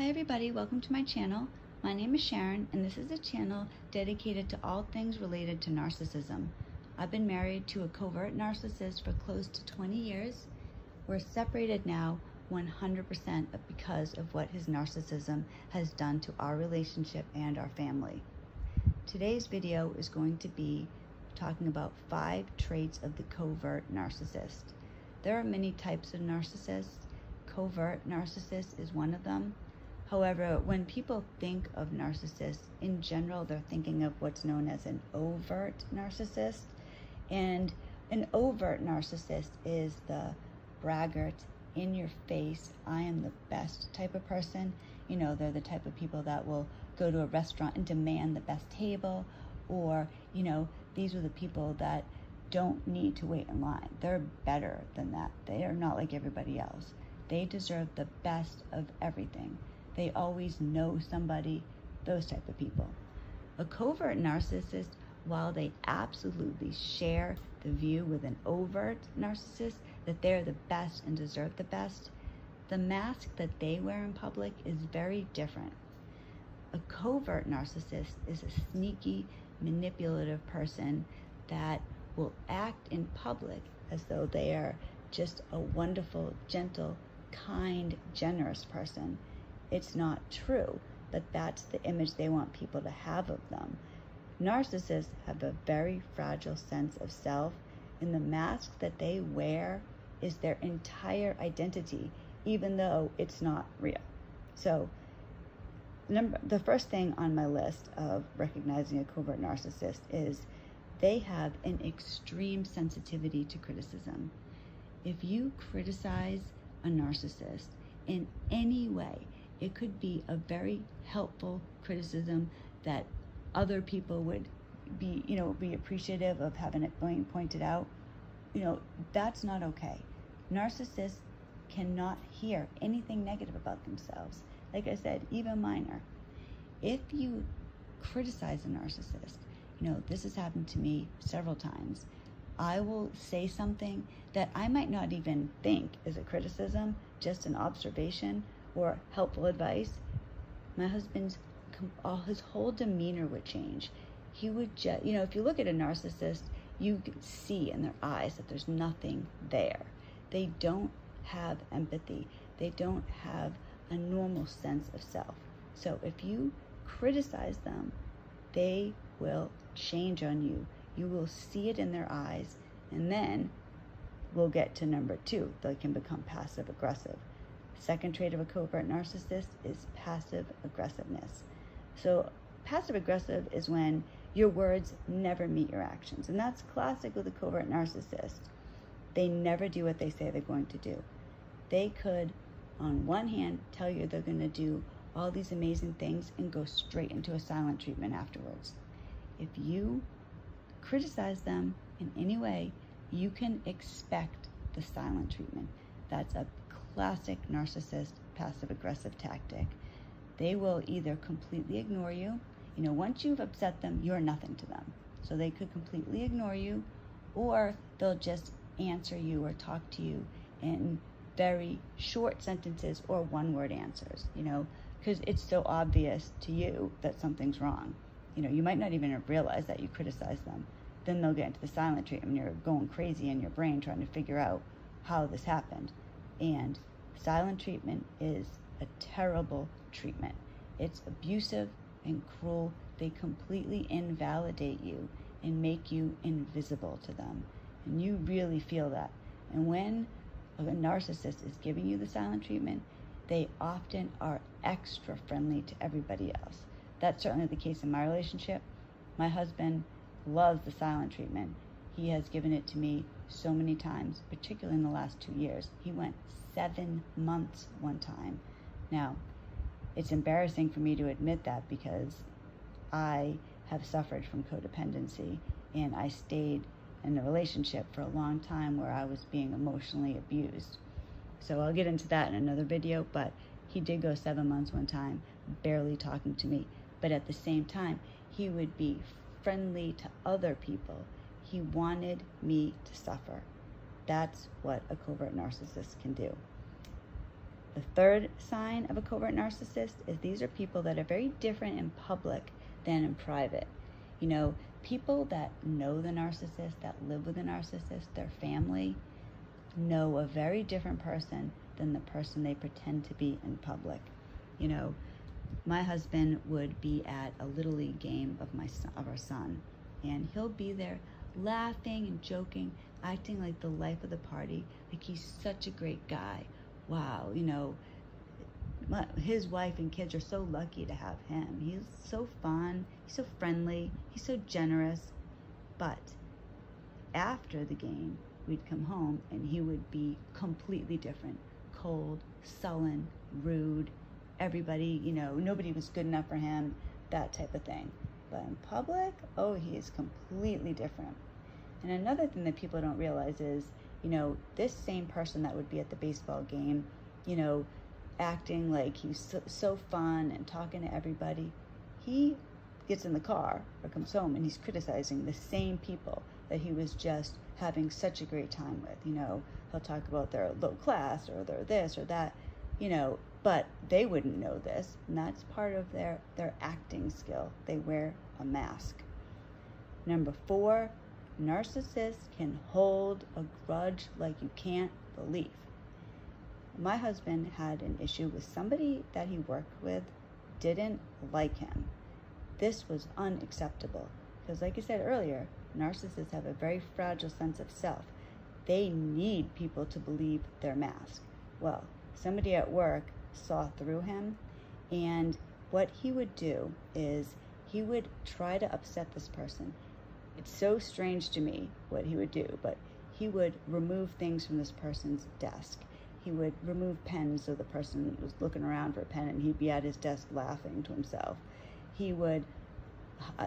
Hi everybody, welcome to my channel. My name is Sharon and this is a channel dedicated to all things related to narcissism. I've been married to a covert narcissist for close to 20 years. We're separated now 100% because of what his narcissism has done to our relationship and our family. Today's video is going to be talking about 5 traits of the covert narcissist. There are many types of narcissists. Covert narcissist is one of them. However, when people think of narcissists, in general, they're thinking of what's known as an overt narcissist. And an overt narcissist is the braggart, in your face, I am the best type of person. You know, they're the type of people that will go to a restaurant and demand the best table, or, you know, these are the people that don't need to wait in line. They're better than that. They are not like everybody else. They deserve the best of everything. They always know somebody, those type of people. A covert narcissist, while they absolutely share the view with an overt narcissist that they're the best and deserve the best, the mask that they wear in public is very different. A covert narcissist is a sneaky, manipulative person that will act in public as though they are just a wonderful, gentle, kind, generous person. It's not true, but that's the image they want people to have of them. Narcissists have a very fragile sense of self, and the mask that they wear is their entire identity, even though it's not real. So the first thing on my list of recognizing a covert narcissist is they have an extreme sensitivity to criticism. If you criticize a narcissist in any way, it could be a very helpful criticism that other people would be appreciative of having it being pointed out. That's not okay. Narcissists cannot hear anything negative about themselves. Like I said, even minor. If you criticize a narcissist, this has happened to me several times. I will say something that I might not even think is a criticism, just an observation or helpful advice. My husband's his whole demeanor would change. He would just, if you look at a narcissist, you can see in their eyes that there's nothing there. They don't have empathy. They don't have a normal sense of self. So if you criticize them, they will change on you. You will see it in their eyes, and then we'll get to number 2. They can become passive aggressive. Second trait of a covert narcissist is passive aggressiveness. So passive aggressive is when your words never meet your actions. And that's classic with a covert narcissist. They never do what they say they're going to do. They could, on one hand, tell you they're going to do all these amazing things and go straight into a silent treatment afterwards. If you criticize them in any way, you can expect the silent treatment. That's a classic narcissist passive-aggressive tactic. They will either completely ignore you. Once you've upset them, you're nothing to them. So they could completely ignore you, or they'll just answer you or talk to you in very short sentences or one-word answers, because it's so obvious to you that something's wrong. You might not even realize that you criticized them. Then they'll get into the silent treatment. You're going crazy in your brain trying to figure out how this happened. And silent treatment is a terrible treatment. It's abusive and cruel. They completely invalidate you and make you invisible to them. And you really feel that. And when a narcissist is giving you the silent treatment, they often are extra friendly to everybody else. That's certainly the case in my relationship. My husband loves the silent treatment. He has given it to me so many times, particularly in the last 2 years. He went 7 months one time. Now, it's embarrassing for me to admit that because I have suffered from codependency, and I stayed in a relationship for a long time where I was being emotionally abused. So I'll get into that in another video, but he did go 7 months one time, barely talking to me. But at the same time, he would be friendly to other people. He wanted me to suffer. That's what a covert narcissist can do. The third sign of a covert narcissist is these are people that are very different in public than in private. You know, people that know the narcissist, that live with the narcissist, their family, know a very different person than the person they pretend to be in public. You know, my husband would be at a Little League game of our son, and he'll be there laughing and joking, acting like the life of the party, like he's such a great guy. Wow, you know, his wife and kids are so lucky to have him. He's so fun, he's so friendly, he's so generous. But after the game, we'd come home and he would be completely different. Cold, sullen, rude. Everybody, you know, nobody was good enough for him, that type of thing. But in public, oh, he is completely different. And another thing that people don't realize is, you know, this same person that would be at the baseball game, you know, acting like he's so fun and talking to everybody, he gets in the car or comes home and he's criticizing the same people that he was just having such a great time with. You know, he'll talk about their low class or their this or that, you know, but they wouldn't know this, and that's part of their acting skill. They wear a mask. Number 4, narcissists can hold a grudge like you can't believe. My husband had an issue with somebody that he worked with didn't like him. This was unacceptable because, like I said earlier, narcissists have a very fragile sense of self. They need people to believe their mask. Well, somebody at work saw through him, and what he would do is he would try to upset this person. It's so strange to me what he would do, but he would remove things from this person's desk. He would remove pens so the person was looking around for a pen and he'd be at his desk laughing to himself. He would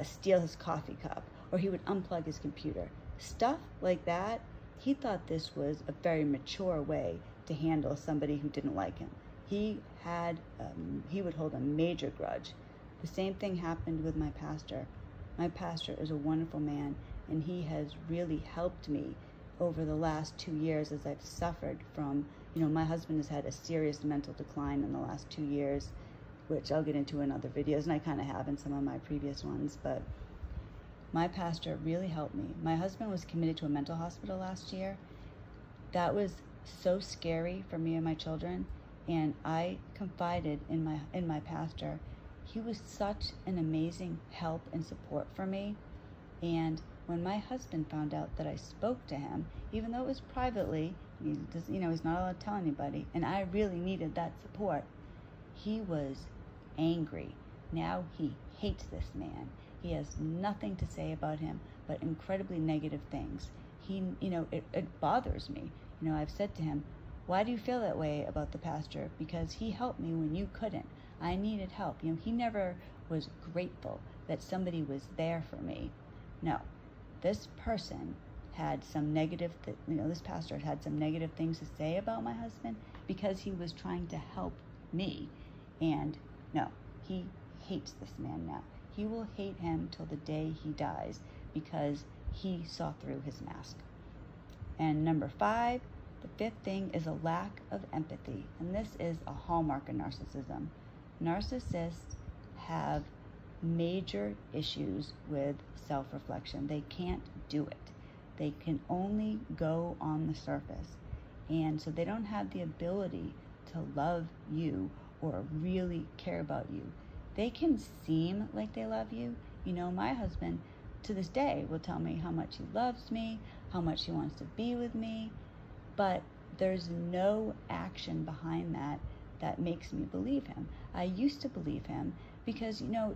steal his coffee cup, or he would unplug his computer. Stuff like that. He thought this was a very mature way to handle somebody who didn't like him. He would hold a major grudge. The same thing happened with my pastor. My pastor is a wonderful man, and he has really helped me over the last 2 years as I've suffered from, you know, my husband has had a serious mental decline in the last 2 years, which I'll get into in other videos, and I kind of have in some of my previous ones, but my pastor really helped me. My husband was committed to a mental hospital last year. That was so scary for me and my children, and I confided in my pastor. He was such an amazing help and support for me. And when my husband found out that I spoke to him, even though it was privately, he's not allowed to tell anybody, and I really needed that support, he was angry. Now he hates this man. He has nothing to say about him but incredibly negative things. It bothers me. You know, I've said to him, why do you feel that way about the pastor? Because he helped me when you couldn't. I needed help. You know, he never was grateful that somebody was there for me. No, this person had some this pastor had some negative things to say about my husband because he was trying to help me. And no, he hates this man now. He will hate him till the day he dies because he saw through his mask. And number 5, the 5th thing is a lack of empathy. And this is a hallmark of narcissism. Narcissists have major issues with self-reflection. They can't do it. They can only go on the surface. And so they don't have the ability to love you or really care about you. They can seem like they love you. You know, my husband to this day will tell me how much he loves me, how much he wants to be with me, but there's no action behind that makes me believe him. I used to believe him because, you know,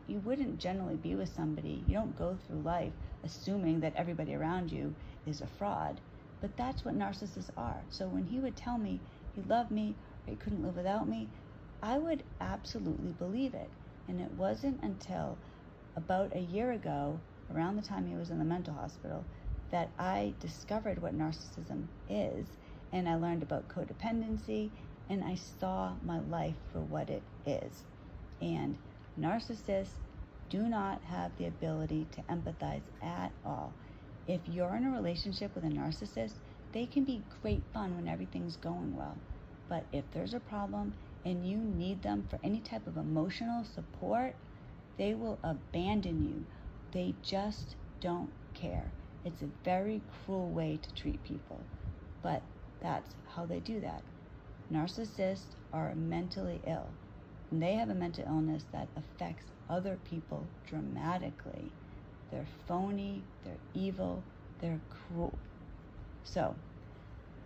you wouldn't generally be with somebody. You don't go through life assuming that everybody around you is a fraud, but that's what narcissists are. So when he would tell me he loved me or he couldn't live without me, I would absolutely believe it. And it wasn't until about a year ago, around the time he was in the mental hospital, that I discovered what narcissism is, and I learned about codependency, and I saw my life for what it is. And narcissists do not have the ability to empathize at all. If you're in a relationship with a narcissist, they can be great fun when everything's going well. But if there's a problem and you need them for any type of emotional support, they will abandon you. They just don't care. It's a very cruel way to treat people, but that's how they do that. Narcissists are mentally ill, and they have a mental illness that affects other people dramatically. They're phony, they're evil, they're cruel. So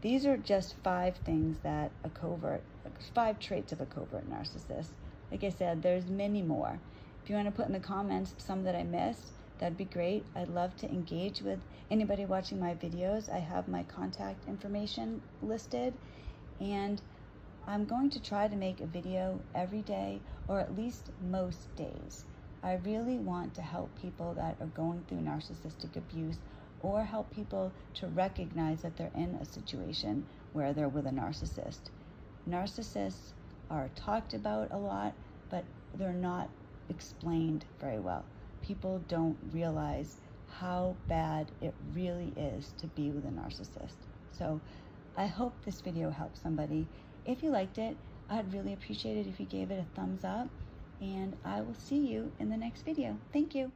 these are just 5 things that 5 traits of a covert narcissist. Like I said, there's many more. If you want to put in the comments some that I missed, that'd be great. I'd love to engage with anybody watching my videos. I have my contact information listed, and I'm going to try to make a video every day, or at least most days. I really want to help people that are going through narcissistic abuse, or help people to recognize that they're in a situation where they're with a narcissist. Narcissists are talked about a lot, but they're not explained very well. People don't realize how bad it really is to be with a narcissist. So I hope this video helped somebody. If you liked it, I'd really appreciate it if you gave it a thumbs up, and I will see you in the next video. Thank you.